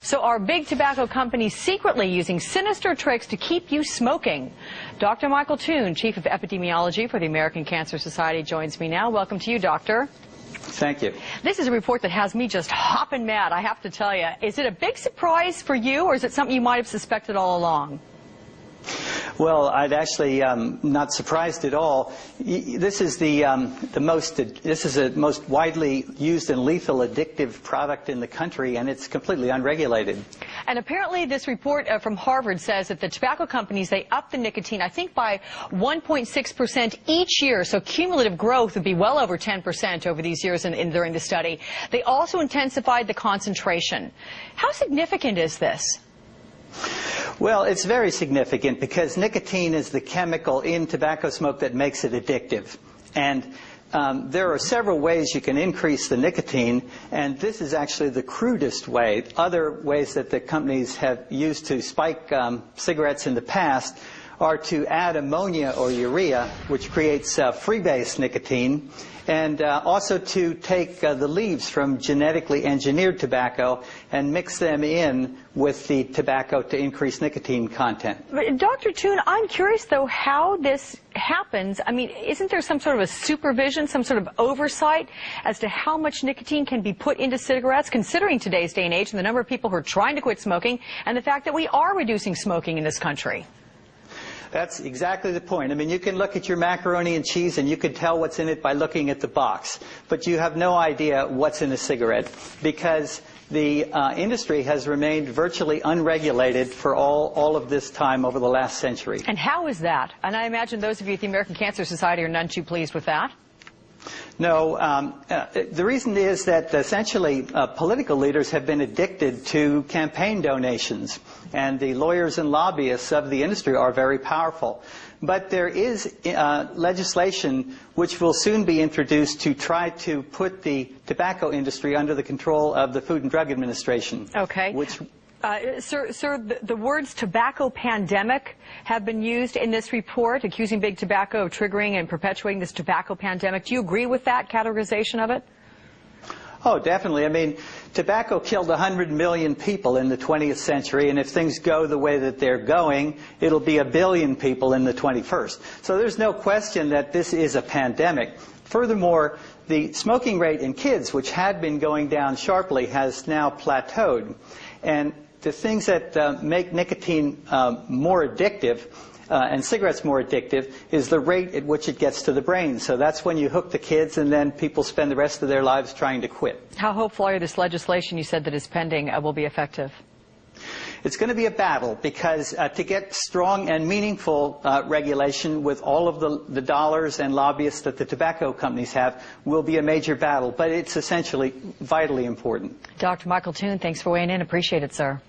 So are big tobacco companies secretly using sinister tricks to keep you smoking? Dr. Michael Toon, Chief of Epidemiology for the American Cancer Society, joins me now. Welcome to you, Doctor. Thank you. This is a report that has me just hopping mad, I have to tell you. Is it a big surprise for you, or is it something you might have suspected all along? Well, I'd actually not surprised at all. This is the most widely used and lethal addictive product in the country, and it's completely unregulated. And apparently this report from Harvard says that the tobacco companies, they up the nicotine, I think by 1.6% each year, so cumulative growth would be well over 10% over these years during the study. They also intensified the concentration. How significant is this? Well, it's very significant because nicotine is the chemical in tobacco smoke that makes it addictive. And there are several ways you can increase the nicotine, and this is actually the crudest way. Other ways that the companies have used to spike cigarettes in the past are to add ammonia or urea, which creates freebase nicotine, and also to take the leaves from genetically engineered tobacco and mix them in with the tobacco to increase nicotine content. But Dr. Toon, I'm curious, though, how this happens. I mean, isn't there some sort of a supervision, some sort of oversight as to how much nicotine can be put into cigarettes, considering today's day and age and the number of people who are trying to quit smoking and the fact that we are reducing smoking in this country? That's exactly the point. I mean, you can look at your macaroni and cheese and you can tell what's in it by looking at the box, but you have no idea what's in a cigarette because the industry has remained virtually unregulated for all of this time over the last century. And how is that? And I imagine those of you at the American Cancer Society are none too pleased with that. No, the reason is that essentially political leaders have been addicted to campaign donations, and the lawyers and lobbyists of the industry are very powerful. But there is legislation which will soon be introduced to try to put the tobacco industry under the control of the Food and Drug Administration. Okay. Sir, the words tobacco pandemic have been used in this report, accusing big tobacco of triggering and perpetuating this tobacco pandemic. Do you agree with that categorization of it? Oh, definitely. I mean, tobacco killed 100 million people in the 20th century, and if things go the way that they're going, it'll be 1 billion people in the 21st. So there's no question that this is a pandemic. Furthermore, the smoking rate in kids, which had been going down sharply, has now plateaued. And the things that make nicotine more addictive and cigarettes more addictive is the rate at which it gets to the brain. So that's when you hook the kids, and then people spend the rest of their lives trying to quit. How hopeful are you this legislation you said that is pending will be effective? It's going to be a battle because to get strong and meaningful regulation with all of the dollars and lobbyists that the tobacco companies have will be a major battle, but it's essentially vitally important. Dr. Michael Toon, thanks for weighing in. Appreciate it, sir.